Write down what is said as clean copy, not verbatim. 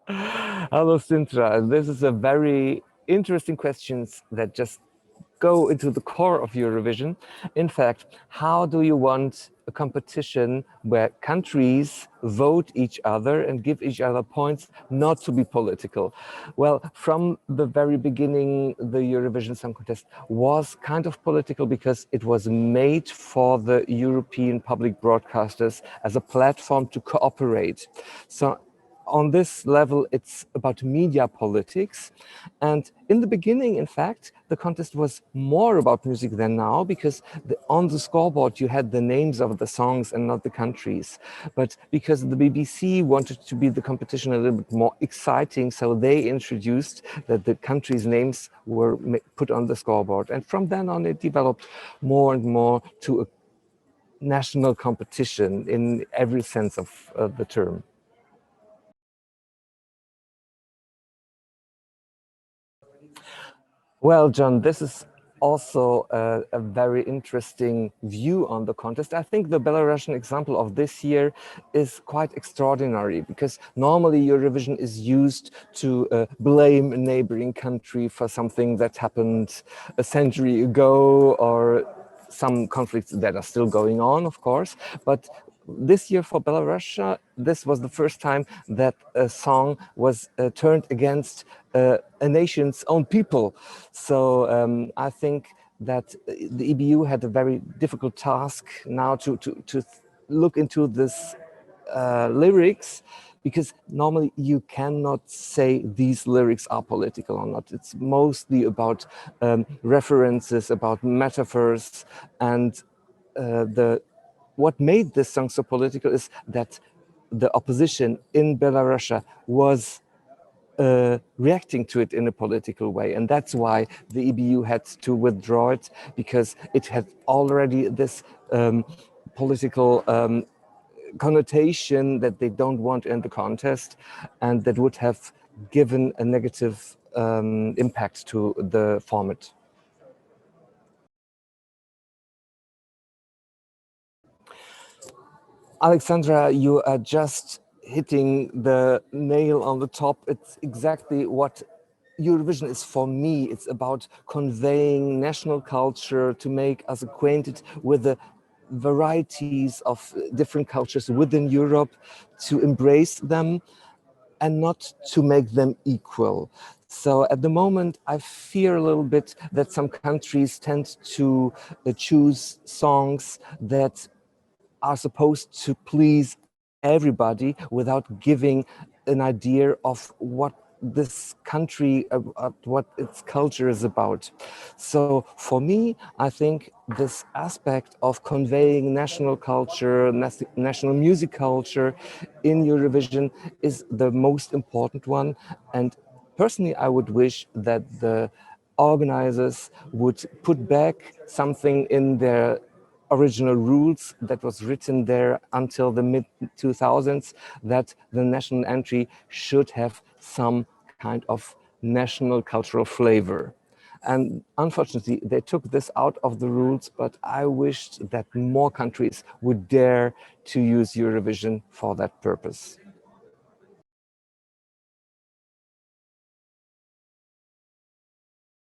Hello, Sintra. This is a very interesting questions that just go into the core of Eurovision. In fact, how do you want a competition where countries vote each other and give each other points not to be political? Well, from the very beginning, the Eurovision Song Contest was kind of political because it was made for the European public broadcasters as a platform to cooperate. So on this level, it's about media politics. And in the beginning, in fact, the contest was more about music than now because on the scoreboard, you had the names of the songs and not the countries. But because the BBC wanted to be the competition a little bit more exciting, so they introduced that the countries' names were put on the scoreboard. And from then on, it developed more and more to a national competition in every sense of the term. Well, John, this is also a very interesting view on the contest. I think the Belarusian example of this year is quite extraordinary because normally Eurovision is used to blame a neighboring country for something that happened a century ago or some conflicts that are still going on, of course. But this year for Belarus, this was the first time that a song was turned against a nation's own people. So I think that the EBU had a very difficult task now to look into this lyrics, because normally you cannot say these lyrics are political or not. It's mostly about references, about metaphors, and what made this song so political is that the opposition in Belarus was reacting to it in a political way. And that's why the EBU had to withdraw it, because it had already this political connotation that they don't want in the contest, and that would have given a negative impact to the format. Alexandra, you are just hitting the nail on the top. It's exactly what Eurovision is for me. It's about conveying national culture, to make us acquainted with the varieties of different cultures within Europe, to embrace them and not to make them equal. So at the moment, I fear a little bit that some countries tend to choose songs that are supposed to please everybody without giving an idea of what this country, what its culture is about. So for me, I think this aspect of conveying national culture, national music culture in Eurovision is the most important one. And personally, I would wish that the organizers would put back something in their original rules that was written there until the mid 2000s, that the national entry should have some kind of national cultural flavor. And unfortunately, they took this out of the rules, but I wished that more countries would dare to use Eurovision for that purpose.